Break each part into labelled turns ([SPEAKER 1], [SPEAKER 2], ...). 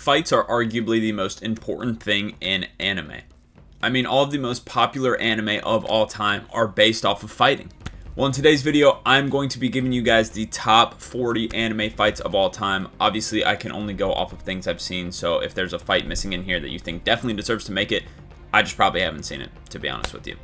[SPEAKER 1] fights are arguably the most important thing in anime. I mean, all of the most popular anime of all time are based off of fighting. Well, in today's video, I'm going to be giving you guys the top 40 anime fights of all time. Obviously, I can only go off of things I've seen, so if there's a fight missing in here that you think definitely deserves to make it, I just probably haven't seen it, to be honest with you.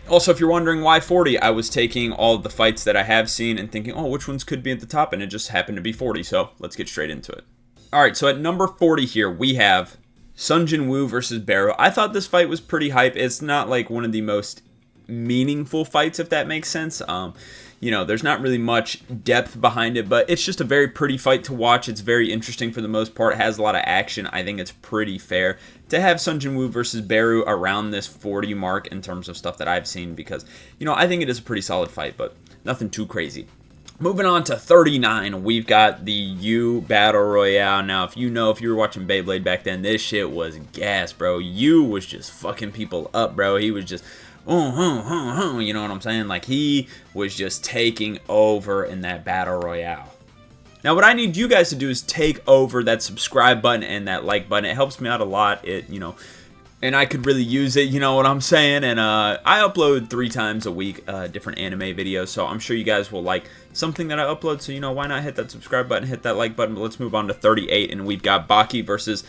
[SPEAKER 1] Also, if you're wondering why 40, I was taking all of the fights that I have seen and thinking, oh, which ones could be at the top, and it just happened to be 40, so let's get straight into it. Alright, so at number 40 here, we have Sung Jin-woo versus Barou. I thought this fight was pretty hype. It's not like one of the most meaningful fights, if that makes sense. You know, there's not really much depth behind it, but it's just a very pretty fight to watch. It's very interesting for the most part. It has a lot of action. I think it's pretty fair to have Sung Jin-woo versus Barou around this 40 mark in terms of stuff that I've seen because, you know, I think it is a pretty solid fight, but nothing too crazy. Moving on to 39, we've got the U Battle Royale. Now, if you were watching Beyblade back then, this shit was gas, bro. U was just fucking people up, bro. He was just, you know what I'm saying? Like, he was just taking over in that Battle Royale. Now, what I need you guys to do is take over that subscribe button and that like button. It helps me out a lot. And I could really use it, you know what I'm saying? And I upload 3 times a week different anime videos, so I'm sure you guys will like something that I upload, so, you know, why not hit that subscribe button, hit that like button. But let's move on to 38, and we've got Baki versus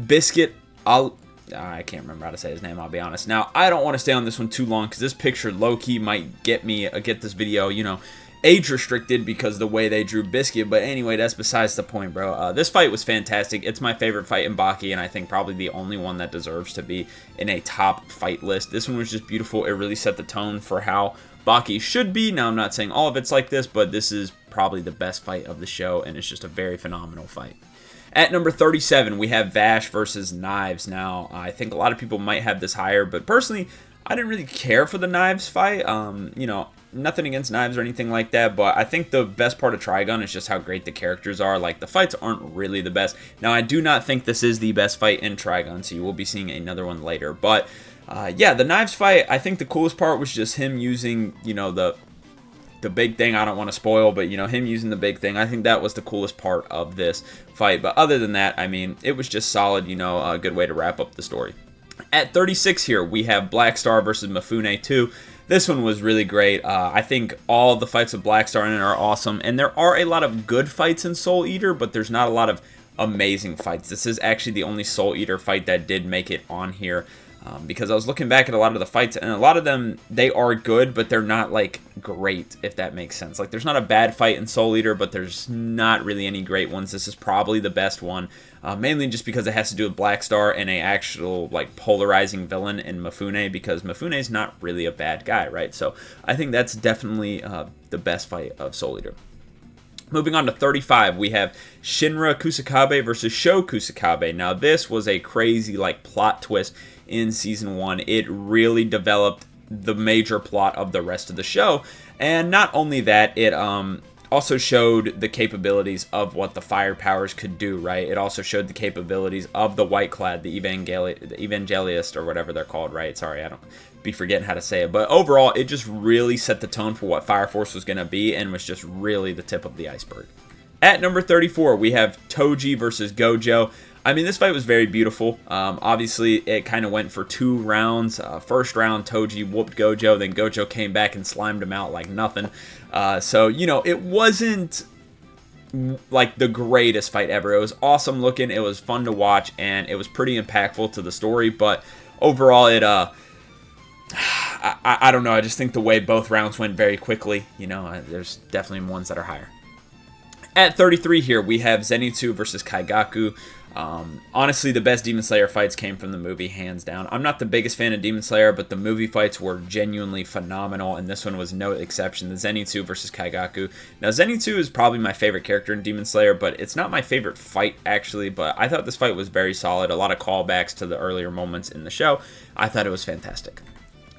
[SPEAKER 1] Biscuit. I can't remember how to say his name, I'll be honest. Now, I don't want to stay on this one too long, because this picture low-key might get this video, you know, age restricted because of the way they drew Biscuit, but anyway, that's besides the point, bro. This fight was fantastic. It's my favorite fight in Baki, and I think probably the only one that deserves to be in a top fight list. This one was just beautiful. It really set the tone for how Baki should be. Now, I'm not saying all of it's like this, but this is probably the best fight of the show, and it's just a very phenomenal fight. At number 37, we have Vash versus Knives. Now, I think a lot of people might have this higher, but personally, I didn't really care for the Knives fight. You know, nothing against Knives or anything like that, but I think the best part of Trigun is just how great the characters are. Like, the fights aren't really the best. Now, I do not think this is the best fight in Trigun, so you will be seeing another one later. But, yeah, the Knives fight, I think the coolest part was just him using, you know, the big thing. I don't want to spoil, but, you know, him using the big thing. I think that was the coolest part of this fight. But other than that, I mean, it was just solid, you know, a good way to wrap up the story. At 36 here, we have Black Star versus Mifune 2. This one was really great. I think all the fights with Black Star in it are awesome. And there are a lot of good fights in Soul Eater, but there's not a lot of amazing fights. This is actually the only Soul Eater fight that did make it on here. Because I was looking back at a lot of the fights, and a lot of them, they are good, but they're not, like, great, if that makes sense. Like, there's not a bad fight in Soul Eater, but there's not really any great ones. This is probably the best one, mainly just because it has to do with Black Star and a actual, like, polarizing villain in Mifune, because Mifune's not really a bad guy, right? So I think that's definitely the best fight of Soul Eater. Moving on to 35, we have Shinra Kusakabe versus Sho Kusakabe. Now, this was a crazy, like, plot twist in Season 1. It really developed the major plot of the rest of the show. And not only that, it also showed the capabilities of what the fire powers could do, right? It also showed the capabilities of the White Clad, the Evangelist, or whatever they're called, right? Sorry, I don't be forgetting how to say it. But overall, it just really set the tone for what Fire Force was going to be and was just really the tip of the iceberg. At number 34, we have Toji versus Gojo. I mean, this fight was very beautiful. Obviously, it kind of went for 2 rounds. First round, Toji whooped Gojo. Then Gojo came back and slimed him out like nothing. So, you know, it wasn't like the greatest fight ever. It was awesome looking. It was fun to watch. And it was pretty impactful to the story. But overall, it I don't know. I just think the way both rounds went very quickly. You know, there's definitely ones that are higher. At 33 here, we have Zenitsu versus Kaigaku. Honestly, the best Demon Slayer fights came from the movie, hands down. I'm not the biggest fan of Demon Slayer, but the movie fights were genuinely phenomenal, and this one was no exception. The Zenitsu versus Kaigaku. Now, Zenitsu is probably my favorite character in Demon Slayer, but it's not my favorite fight, actually. But I thought this fight was very solid. A lot of callbacks to the earlier moments in the show. I thought it was fantastic.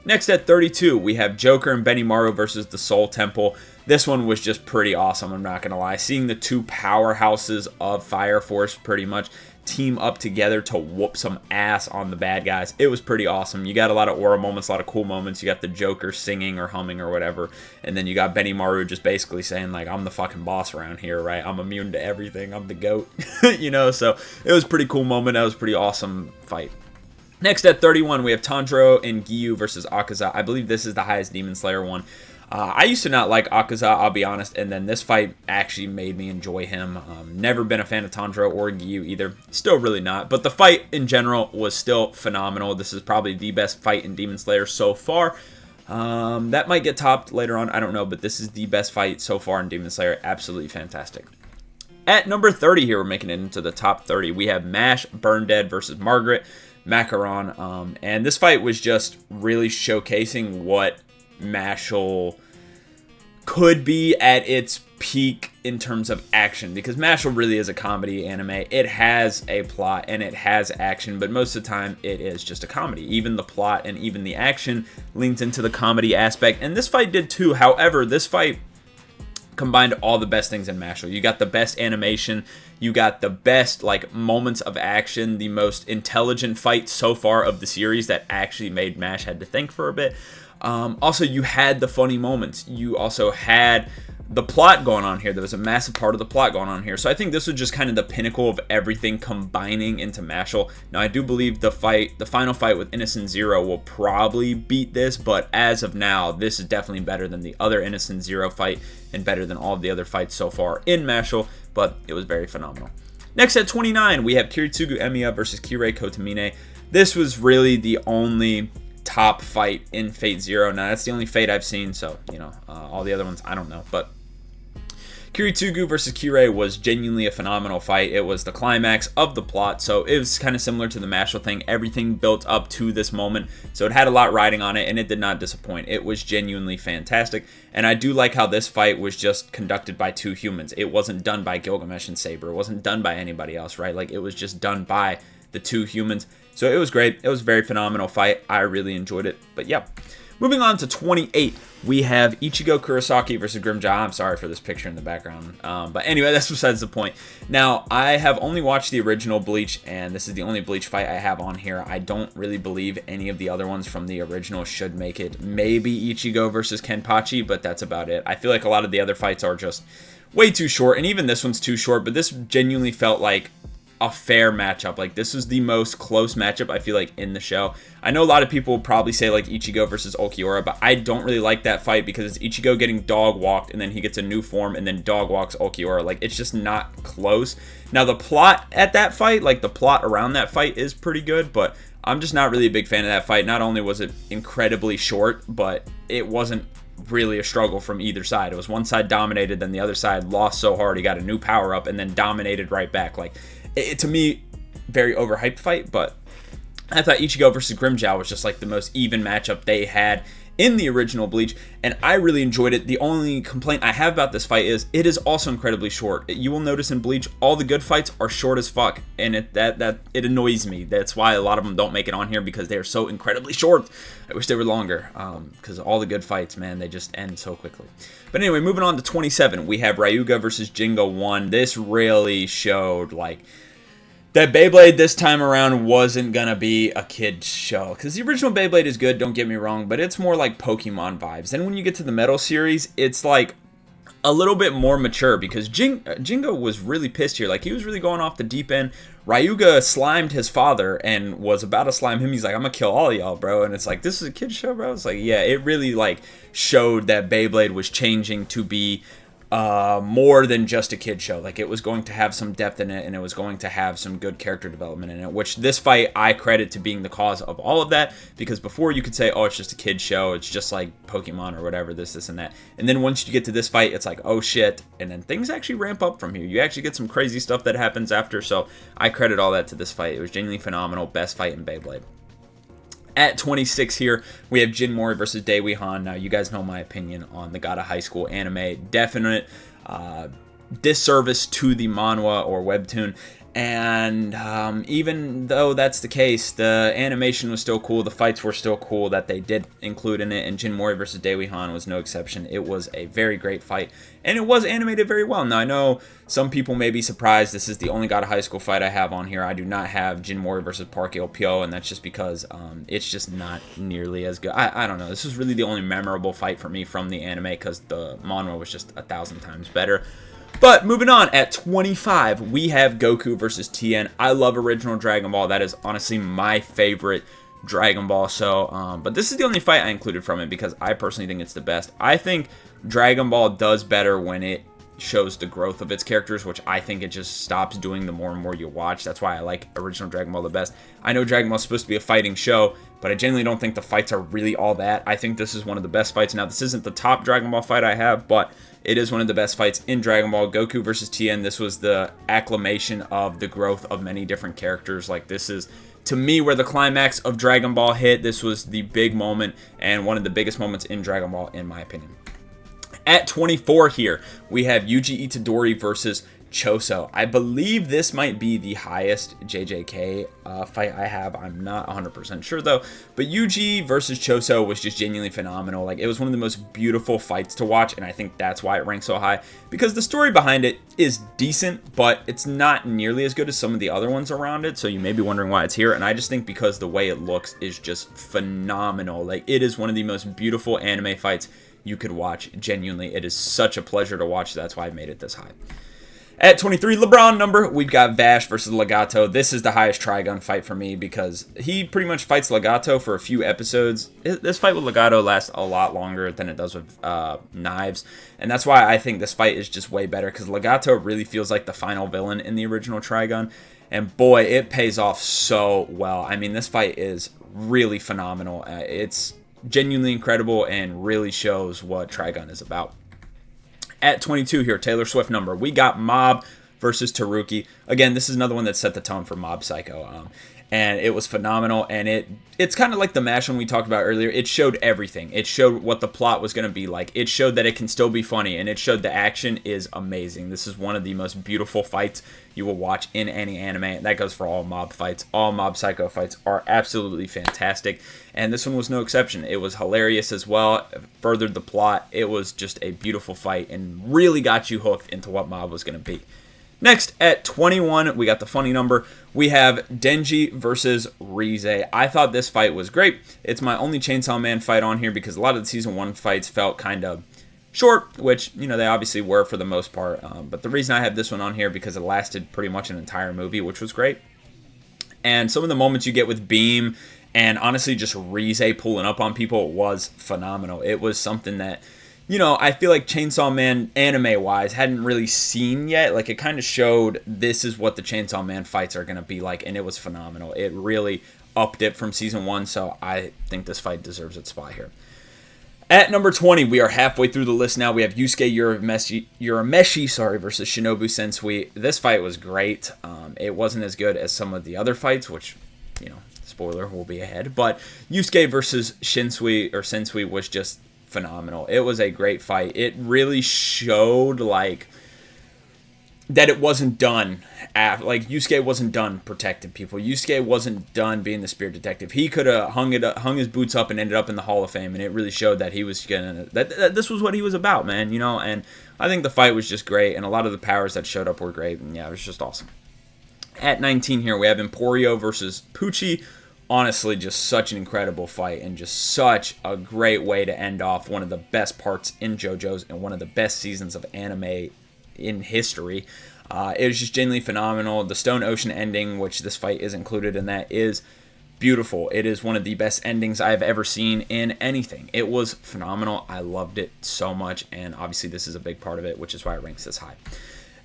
[SPEAKER 1] Next at 32, we have Joker and Benimaru versus the Soul Temple. This one was just pretty awesome, I'm not going to lie. Seeing the 2 powerhouses of Fire Force pretty much team up together to whoop some ass on the bad guys. It was pretty awesome. You got a lot of aura moments, a lot of cool moments. You got the Joker singing or humming or whatever, and then you got Benimaru just basically saying like, I'm the fucking boss around here, right? I'm immune to everything. I'm the GOAT. You know, so it was a pretty cool moment. That was a pretty awesome fight. Next at 31, we have Tanjiro and Giyu versus Akaza. I believe this is the highest Demon Slayer one. I used to not like Akaza, I'll be honest, and then this fight actually made me enjoy him. Never been a fan of Tanjiro or Giyu either. Still really not, but the fight in general was still phenomenal. This is probably the best fight in Demon Slayer so far. That might get topped later on, I don't know, but this is the best fight so far in Demon Slayer. Absolutely fantastic. At number 30 here, we're making it into the top 30. We have Mash Burn Dead versus Margaret Macaron, and this fight was just really showcasing what Mashle could be at its peak in terms of action, because Mashle really is a comedy anime. It has a plot and it has action, but most of the time it is just a comedy. Even the plot and even the action leans into the comedy aspect, and this fight did too. However, this fight combined all the best things in Mashle. You got the best animation, you got the best like moments of action, the most intelligent fight so far of the series that actually made Mash had to think for a bit. Also, you had the funny moments. You also had the plot going on here. There was a massive part of the plot going on here. So I think this was just kind of the pinnacle of everything combining into Mashle. Now, I do believe the final fight with Innocent Zero will probably beat this, but as of now, this is definitely better than the other Innocent Zero fight and better than all of the other fights so far in Mashle, but it was very phenomenal. Next at 29, we have Kiritsugu Emiya versus Kirei Kotomine. This was really the only top fight in Fate Zero. Now, that's the only Fate I've seen, so, you know, all the other ones, I don't know, but Kiritsugu versus Kirei was genuinely a phenomenal fight. It was the climax of the plot, so it was kind of similar to the Mashle thing. Everything built up to this moment, so it had a lot riding on it, and it did not disappoint. It was genuinely fantastic, and I do like how this fight was just conducted by two humans. It wasn't done by Gilgamesh and Saber. It wasn't done by anybody else, right? Like, it was just done by the two humans, so it was great. It was a very phenomenal fight. I really enjoyed it, but yeah. Moving on to 28, we have Ichigo Kurosaki versus Grimmjow. I'm sorry for this picture in the background. But anyway, that's besides the point. Now, I have only watched the original Bleach, and this is the only Bleach fight I have on here. I don't really believe any of the other ones from the original should make it. Maybe Ichigo versus Kenpachi, but that's about it. I feel like a lot of the other fights are just way too short, and even this one's too short, but this genuinely felt like a fair matchup. Like, this was the most close matchup I feel like in the show. I know a lot of people will probably say like Ichigo versus Ulquiorra, but I don't really like that fight because it's Ichigo getting dog walked and then he gets a new form and then dog walks Ulquiorra. Like, it's just not close. Now, the plot at that fight, like the plot around that fight is pretty good, but I'm just not really a big fan of that fight. Not only was it incredibly short, but it wasn't really a struggle from either side. It was one side dominated, then the other side lost so hard he got a new power up and then dominated right back. Like, to me, very overhyped fight, but I thought Ichigo versus Grimmjow was just like the most even matchup they had in the original Bleach, and I really enjoyed it. The only complaint I have about this fight is it is also incredibly short. You will notice in Bleach, all the good fights are short as fuck, and it annoys me. That's why a lot of them don't make it on here, because they are so incredibly short. I wish they were longer, because all the good fights, man, they just end so quickly. But anyway, moving on to 27, we have Ryuga versus Jinga 1. This really showed, like, that Beyblade this time around wasn't gonna be a kid's show. Because the original Beyblade is good, don't get me wrong, but it's more like Pokemon vibes. Then when you get to the Metal series, it's like a little bit more mature, because Jinga was really pissed here. Like, he was really going off the deep end. Ryuga slimed his father and was about to slime him. He's like, I'm gonna kill all of y'all, bro. And it's like, this is a kid's show, bro? It's like, yeah, it really like showed that Beyblade was changing to be more than just a kid show. Like, it was going to have some depth in it, and it was going to have some good character development in it, which this fight I credit to being the cause of all of that, because before you could say, oh, it's just a kid show, it's just like Pokemon or whatever, this and that, and then once you get to this fight, it's like, oh shit, and then things actually ramp up from here. You actually get some crazy stuff that happens after, so I credit all that to this fight. It was genuinely phenomenal. Best fight in Beyblade. At 26 here, we have Jin Mori versus Daewoo Han. Now, you guys know my opinion on the God of High School anime. Definite disservice to the manhwa or webtoon. And even though that's the case, the animation was still cool. The fights were still cool that they did include in it. And Jin Mori versus Dae Han was no exception. It was a very great fight. And it was animated very well. Now, I know some people may be surprised. This is the only God of High School fight I have on here. I do not have Jin Mori versus Park Il-pyo. And that's just because it's just not nearly as good. I don't know. This is really the only memorable fight for me from the anime because the manhwa was just 1,000 times better. But moving on, at 25, we have Goku versus Tien. I love original Dragon Ball. That is honestly my favorite Dragon Ball. So, but this is the only fight I included from it because I personally think it's the best. I think Dragon Ball does better when it shows the growth of its characters, which I think it just stops doing the more and more you watch. That's why I like original Dragon Ball the best. I know Dragon Ball is supposed to be a fighting show, but I genuinely don't think the fights are really all that. I think this is one of the best fights. Now, this isn't the top Dragon Ball fight I have, but it is one of the best fights in Dragon Ball. Goku versus Tien, this was the acclamation of the growth of many different characters. Like, this is, to me, where the climax of Dragon Ball hit. This was the big moment and one of the biggest moments in Dragon Ball, in my opinion. At 24 here, we have Yuji Itadori versus Choso. I believe this might be the highest JJK fight I have. I'm not 100% sure though. But Yuji versus Choso was just genuinely phenomenal. Like, it was one of the most beautiful fights to watch, and I think that's why it ranks so high. Because the story behind it is decent, but it's not nearly as good as some of the other ones around it. So you may be wondering why it's here. And I just think because the way it looks is just phenomenal. Like, it is one of the most beautiful anime fights you could watch. Genuinely, it is such a pleasure to watch. That's why I made it this high. At 23, LeBron number, we've got Vash versus Legato. This is the highest Trigun fight for me because he pretty much fights Legato for a few episodes. This fight with Legato lasts a lot longer than it does with Knives. And that's why I think this fight is just way better because Legato really feels like the final villain in the original Trigun. And boy, it pays off so well. I mean, this fight is really phenomenal. It's genuinely incredible and really shows what Trigun is about. At 22 here, Taylor Swift number, we got Mob versus Taruki. Again, this is another one that set the tone for Mob Psycho. And it was phenomenal. And it's kind of like the MASH one we talked about earlier. It showed everything. It showed what the plot was going to be like. It showed that it can still be funny. And it showed the action is amazing. This is one of the most beautiful fights you will watch in any anime. That goes for all Mob fights. All Mob Psycho fights are absolutely fantastic. And this one was no exception. It was hilarious as well. It furthered the plot. It was just a beautiful fight and really got you hooked into what Mob was going to be. Next, at 21, we got the funny number. We have Denji versus Rize. I thought this fight was great. It's my only Chainsaw Man fight on here because a lot of the Season 1 fights felt kind of short, which, you know, they obviously were for the most part. But the reason I have this one on here because it lasted pretty much an entire movie, which was great. And some of the moments you get with Beam and honestly just Rize pulling up on people was phenomenal. It was something that, you know, I feel like Chainsaw Man, anime-wise, hadn't really seen yet. Like, it kind of showed this is what the Chainsaw Man fights are going to be like, and it was phenomenal. It really upped it from Season 1, so I think this fight deserves its spot here. At number 20, we are halfway through the list now. We have Yusuke Urameshi versus Shinobu Sensui. This fight was great. It wasn't as good as some of the other fights, which, you know, spoiler, will be ahead. But Yusuke versus Sensui was just phenomenal. It was a great fight. It really showed like that it wasn't done. Like, Yusuke wasn't done protecting people. Yusuke wasn't done being the spirit detective. He could have hung his boots up and ended up in the Hall of Fame, and it really showed that he was gonna that this was what he was about, man. You know, and I think the fight was just great, and a lot of the powers that showed up were great, and yeah, it was just awesome. At 19 here, we have Emporio versus Pucci. Honestly, just such an incredible fight and just such a great way to end off one of the best parts in JoJo's and one of the best seasons of anime in history. It was just genuinely phenomenal. The Stone Ocean ending, which this fight is included in that, is beautiful. It is one of the best endings I've ever seen in anything. It was phenomenal. I loved it so much, and obviously this is a big part of it, which is why it ranks this high.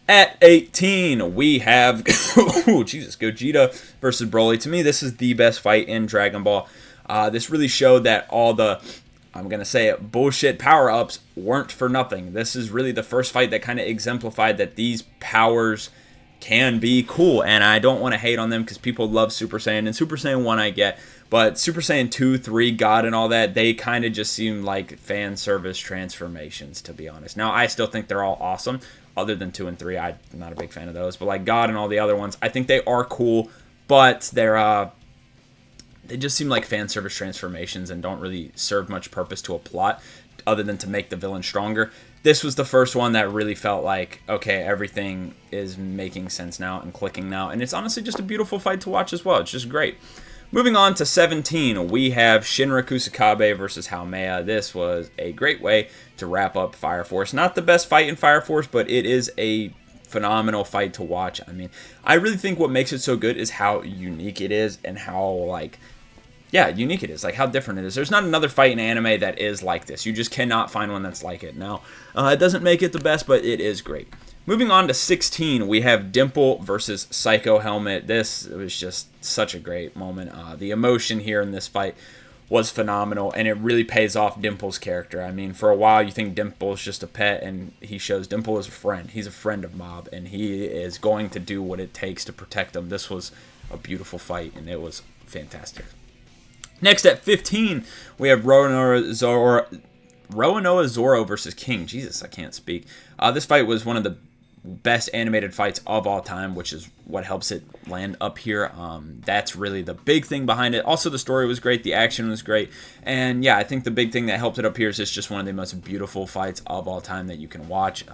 [SPEAKER 1] At 18, we have Gogeta versus Broly. To me, this is the best fight in Dragon Ball. This really showed that all the, I'm going to say it, bullshit power-ups weren't for nothing. This is really the first fight that kind of exemplified that these powers can be cool. And I don't want to hate on them because people love Super Saiyan. And Super Saiyan 1 I get. But Super Saiyan 2, 3, God, and all that, they kind of just seem like fan service transformations, to be honest. Now, I still think they're all awesome. other than 2 and 3. I'm not a big fan of those, but like God and all the other ones, I think they are cool, but they just seem like fan service transformations and don't really serve much purpose to a plot other than to make the villain stronger. This was the first one that really felt like, okay, everything is making sense now and clicking now, and it's honestly just a beautiful fight to watch as well. It's just great. Moving on to 17, we have Shinra Kusakabe versus Haumea. This was a great way to wrap up Fire Force. Not the best fight in Fire Force, but it is a phenomenal fight to watch. I mean, I really think what makes it so good is how unique it is and how, like, yeah, unique it is, like how different it is. There's not another fight in anime that is like this. You just cannot find one that's like it. Now, it doesn't make it the best, but it is great. Moving on to 16, we have Dimple versus Psycho Helmet. This was just such a great moment. The emotion here in this fight was phenomenal, and it really pays off Dimple's character. I mean, for a while, you think Dimple's just a pet, and he shows Dimple is a friend. He's a friend of Mob, and he is going to do what it takes to protect him. This was a beautiful fight, and it was fantastic. Next at 15, we have Roronoa Zoro versus King. Jesus, I can't speak. This fight was one of the best animated fights of all time, which is what helps it land up here. That's really the big thing behind it. Also, the story was great. The action was great. And yeah, I think the big thing that helped it up here is it's just one of the most beautiful fights of all time that you can watch.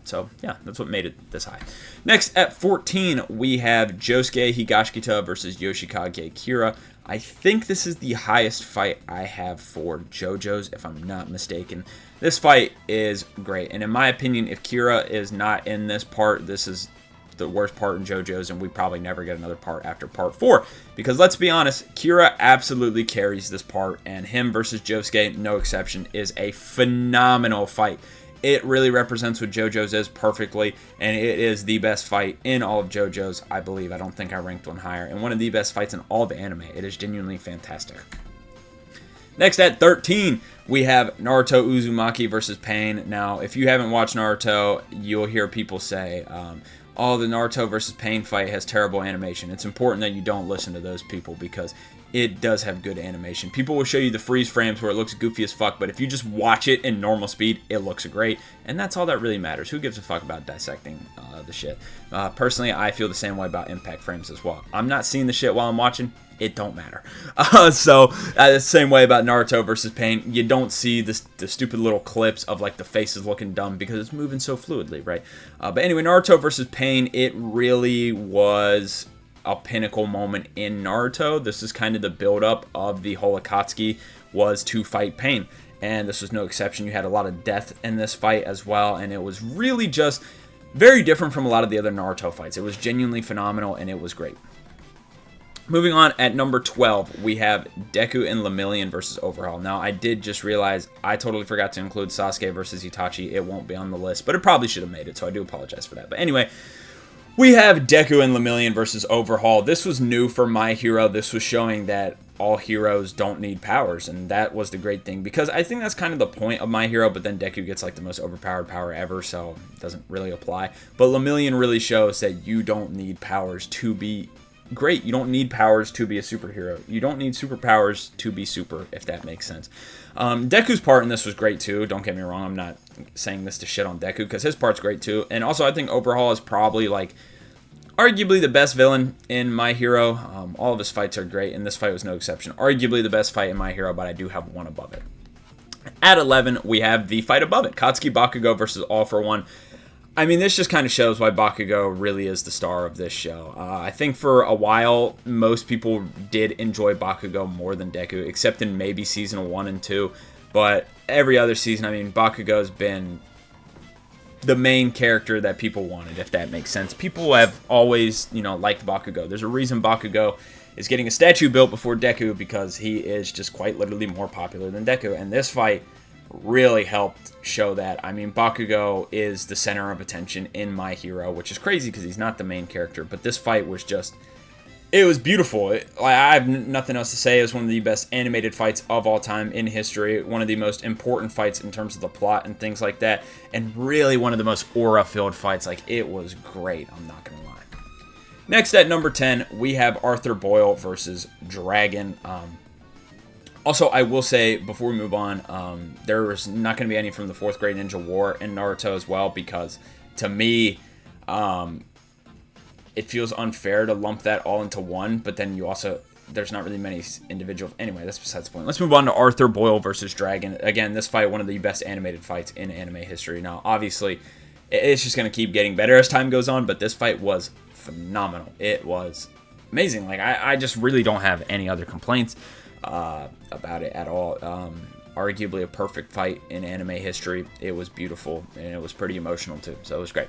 [SPEAKER 1] So yeah, that's what made it this high. Next at 14, we have Josuke Higashikata versus Yoshikage Kira. I think this is the highest fight I have for JoJo's, if I'm not mistaken. This fight is great, and in my opinion, if Kira is not in this part, this is the worst part in JoJo's, and we probably never get another part after part 4. Because let's be honest, Kira absolutely carries this part, and him versus Josuke, no exception, is a phenomenal fight. It really represents what JoJo's is perfectly, and it is the best fight in all of JoJo's, I believe. I don't think I ranked one higher. And one of the best fights in all the anime. It is genuinely fantastic. Next at 13, we have Naruto Uzumaki versus Pain. Now, if you haven't watched Naruto, you'll hear people say, oh, the Naruto versus Pain fight has terrible animation. It's important that you don't listen to those people because it does have good animation. People will show you the freeze frames where it looks goofy as fuck, but if you just watch it in normal speed, it looks great, and that's all that really matters. Who gives a fuck about dissecting the shit? Personally, I feel the same way about impact frames as well. I'm not seeing the shit while I'm watching. It don't matter. The same way about Naruto versus Pain. You don't see the stupid little clips of like the faces looking dumb because it's moving so fluidly, right? But anyway, Naruto versus Pain, it really was a pinnacle moment in Naruto. This is kind of the build-up of the whole Akatsuki was to fight Pain, and this was no exception. You had a lot of death in this fight as well, and it was really just very different from a lot of the other Naruto fights. It was genuinely phenomenal, and it was great. Moving on, at number 12, we have Deku and Lemillion versus Overhaul. Now, I did just realize I totally forgot to include Sasuke versus Itachi. It won't be on the list, but it probably should have made it, so I do apologize for that. But anyway, we have Deku and Lemillion versus Overhaul. This was new for My Hero. This was showing that all heroes don't need powers, and that was the great thing, because I think that's kind of the point of My Hero, but then Deku gets like the most overpowered power ever, so it doesn't really apply. But Lemillion really shows that you don't need powers to be great. You don't need powers to be a superhero. You don't need superpowers to be super, if that makes sense. Deku's part in this was great too. Don't get me wrong. I'm not saying this to shit on Deku because his part's great too. And also I think Overhaul is probably like arguably the best villain in My Hero. All of his fights are great, and this fight was no exception. Arguably the best fight in My Hero, but I do have one above it. At 11, we have the fight above it. Katsuki Bakugo versus All For One. I mean, this just kind of shows why Bakugo really is the star of this show. I think for a while, most people did enjoy Bakugo more than Deku, except in maybe Season 1 and 2. But every other season, I mean, Bakugo's been the main character that people wanted, if that makes sense. People have always, liked Bakugo. There's a reason Bakugo is getting a statue built before Deku, because he is just quite literally more popular than Deku. And this fight really helped show that. I mean, Bakugo is the center of attention in My Hero, which is crazy because he's not the main character, but this fight was just, it was beautiful. I have nothing else to say. It was one of the best animated fights of all time in history, one of the most important fights in terms of the plot and things like that, and really one of the most aura-filled fights. Like, it was great, I'm not gonna lie. Next, at number 10, we have Arthur Boyle versus Dragon. Also, I will say, before we move on, there is not going to be any from the 4th grade Ninja War in Naruto as well, because to me, it feels unfair to lump that all into one, but then you also, there's not really many individual. Anyway, that's besides the point. Let's move on to Arthur Boyle versus Dragon. Again, this fight, one of the best animated fights in anime history. Now, obviously, it's just going to keep getting better as time goes on, but this fight was phenomenal. It was amazing. Like, I just really don't have any other complaints about it at all. Arguably a perfect fight in anime history. It was beautiful, and it was pretty emotional too, so it was great.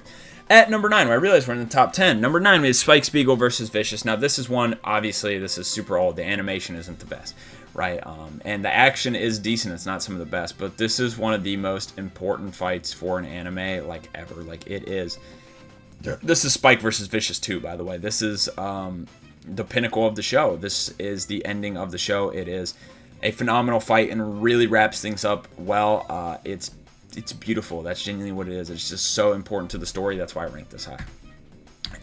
[SPEAKER 1] At number 9, I realized we're in the top 10. Number 9, we have Spike Spiegel versus Vicious. Now, this is one, obviously, this is super old. The animation isn't the best, right? And the action is decent. It's not some of the best, but this is one of the most important fights for an anime, like, ever. Like, it is. This is Spike versus Vicious 2, by the way. This is the pinnacle of the show. This is the ending of the show. It is a phenomenal fight and really wraps things up well. It's beautiful. That's genuinely what it is. It's just so important to the story. That's why I rank this high.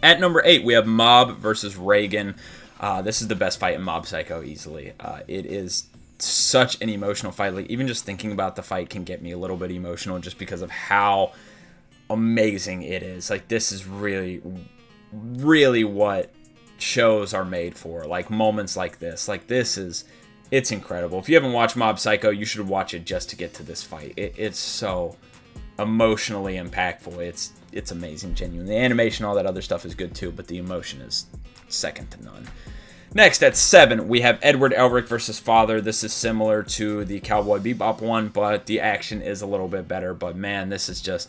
[SPEAKER 1] At number 8, we have Mob versus Reagan. This is the best fight in Mob Psycho, easily. It is such an emotional fight. Like, even just thinking about the fight can get me a little bit emotional just because of how amazing it is. Like, this is really, really what shows are made for. Like, moments like this. Like, it's incredible. If you haven't watched Mob Psycho, you should watch it just to get to this fight. It's so emotionally impactful. It's amazing, genuinely. The animation, all that other stuff is good too, but the emotion is second to none. Next, at 7, we have Edward Elric versus Father. This is similar to the Cowboy Bebop one, but the action is a little bit better. But man, this is just,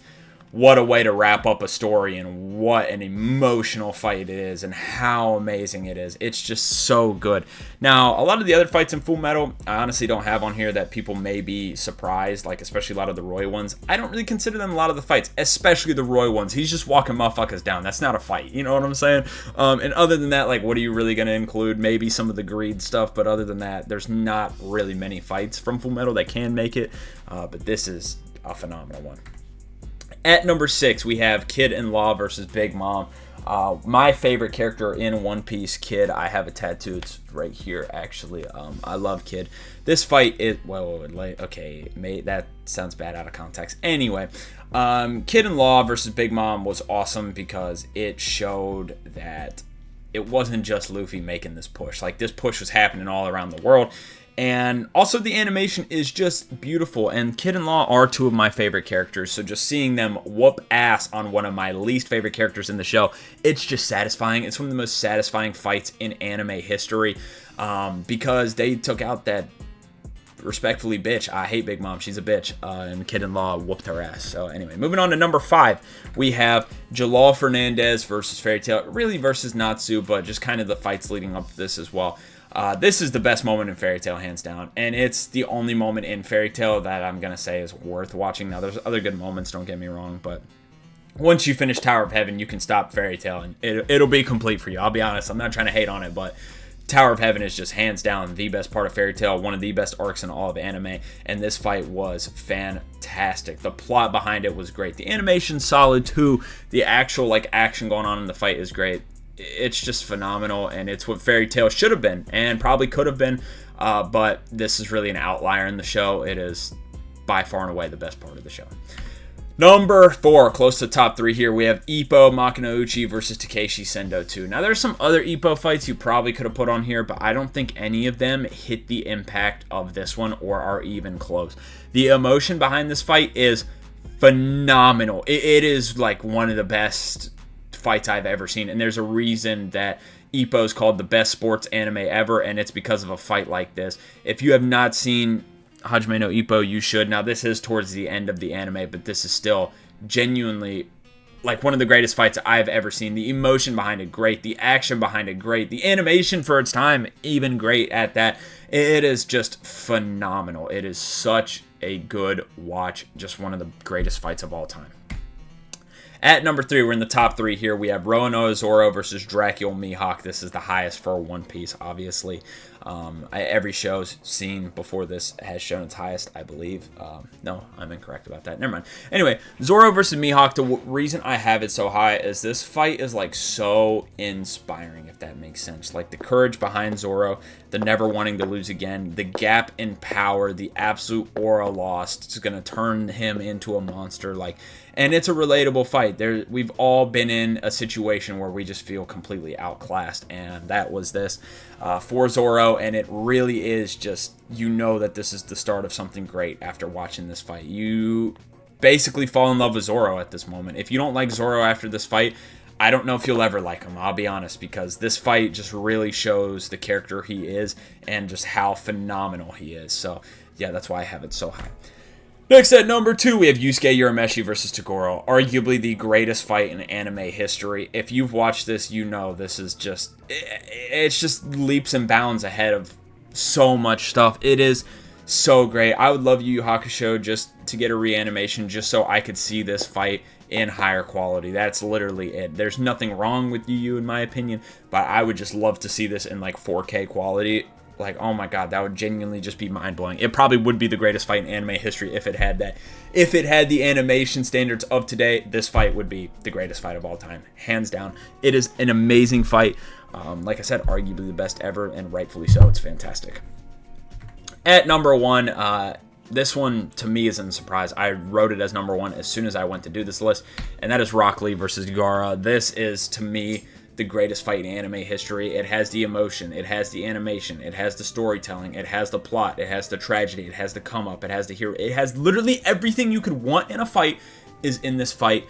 [SPEAKER 1] what a way to wrap up a story, and what an emotional fight it is, and how amazing it is. It's just so good. Now, a lot of the other fights in Full Metal, I honestly don't have on here that people may be surprised, like especially a lot of the Roy ones. I don't really consider them a lot of the fights, especially the Roy ones. He's just walking motherfuckers down. That's not a fight. You know what I'm saying? And other than that, like, what are you really going to include? Maybe some of the greed stuff, but other than that, there's not really many fights from Full Metal that can make it. But this is a phenomenal one. At number 6, we have Kid and Law versus Big Mom. My favorite character in One Piece, Kid. I have a tattoo. It's right here, actually. I love Kid. This fight is... okay, that sounds bad out of context. Anyway, Kid and Law versus Big Mom was awesome because it showed that it wasn't just Luffy making this push. Like, this push was happening all around the world. And also the animation is just beautiful, and Kid and Law are 2 of my favorite characters, so just seeing them whoop ass on one of my least favorite characters in the show, it's just satisfying. It's one of the most satisfying fights in anime history, because they took out that, respectfully, bitch. I hate Big Mom, she's a bitch, and Kid and Law whooped her ass. So anyway, moving on to number 5, we have Jalal Fernandez versus Fairy Tail, really versus Natsu, but just kind of the fights leading up to this as well. This is the best moment in Fairy Tail, hands down, and it's the only moment in Fairy Tail that I'm going to say is worth watching. Now, there's other good moments, don't get me wrong, but once you finish Tower of Heaven, you can stop Fairy Tail, and it'll be complete for you. I'll be honest, I'm not trying to hate on it, but Tower of Heaven is just hands down the best part of Fairy Tail, one of the best arcs in all of anime, and this fight was fantastic. The plot behind it was great. The animation's solid, too. The actual, like, action going on in the fight is great. It's just phenomenal, and it's what Fairy Tail should have been and probably could have been, but this is really an outlier in the show. It is by far and away the best part of the show. Number 4, close to the top 3 here, we have Ippo Makinouchi versus Takeshi Sendo 2. Now, there's some other Ippo fights you probably could have put on here, but I don't think any of them hit the impact of this one or are even close. The emotion behind this fight is phenomenal. It is like one of the best fights I've ever seen, and there's a reason that Ippo is called the best sports anime ever, and it's because of a fight like this. If you have not seen Hajime no Ippo, you should. Now, this is towards the end of the anime, but this is still genuinely like one of the greatest fights I've ever seen. The emotion behind it, great. The action behind it, great. The animation for its time, even great at that. It is just phenomenal. It is such a good watch. Just one of the greatest fights of all time. At number 3, we're in the top 3 here. We have Roronoa Zoro versus Dracula Mihawk. This is the highest for One Piece, obviously. Every show's seen before this has shown its highest, I believe. No, I'm incorrect about that. Never mind. Anyway, Zoro versus Mihawk, the reason I have it so high is this fight is like so inspiring, if that makes sense. Like the courage behind Zoro, the never wanting to lose again, the gap in power, the absolute aura lost is going to turn him into a monster. Like, And it's a relatable fight. We've all been in a situation where we just feel completely outclassed, and that was this for Zoro. And it really is just, you know that this is the start of something great after watching this fight. You basically fall in love with Zoro at this moment. If you don't like Zoro after this fight, I don't know if you'll ever like him, I'll be honest, because this fight just really shows the character he is and just how phenomenal he is. So, yeah, that's why I have it so high. Next at number 2, we have Yusuke Urameshi versus Toguro. Arguably the greatest fight in anime history. If you've watched this, you know this is just, it's just leaps and bounds ahead of so much stuff. It is so great. I would love Yu Yu Hakusho just to get a reanimation just so I could see this fight in higher quality. That's literally it. There's nothing wrong with Yu Yu in my opinion, but I would just love to see this in like 4K quality. Like, oh my god, that would genuinely just be mind-blowing. It probably would be the greatest fight in anime history if it had that. If it had the animation standards of today, this fight would be the greatest fight of all time. Hands down. It is an amazing fight. Like I said, arguably the best ever, and rightfully so. It's fantastic. At number 1, this one to me isn't a surprise. I wrote it as number 1 as soon as I went to do this list, and that is Rock Lee versus Gaara. This is, to me, the greatest fight in anime history. It has the emotion, it has the animation, it has the storytelling, it has the plot, it has the tragedy, it has the come up, it has the hero. It has literally everything you could want in a fight is in this fight.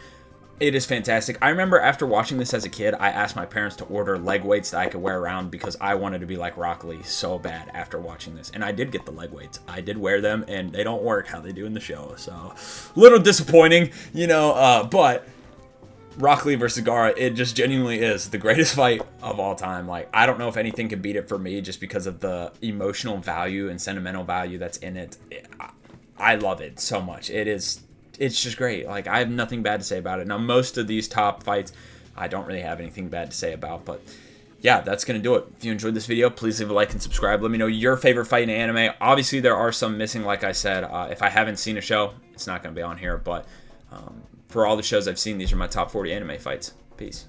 [SPEAKER 1] It is fantastic. I remember after watching this as a kid, I asked my parents to order leg weights that I could wear around because I wanted to be like Rock Lee so bad after watching this. And I did get the leg weights. I did wear them, and they don't work how they do in the show. So, a little disappointing, you know, but Rock Lee versus Gaara, it just genuinely is the greatest fight of all time. Like, I don't know if anything could beat it for me just because of the emotional value and sentimental value that's in it. I love it so much. It's just great. Like, I have nothing bad to say about it. Now, most of these top fights, I don't really have anything bad to say about, but yeah, that's going to do it. If you enjoyed this video, please leave a like and subscribe. Let me know your favorite fight in anime. Obviously, there are some missing, like I said. If I haven't seen a show, it's not going to be on here, but for all the shows I've seen, these are my top 40 anime fights. Peace.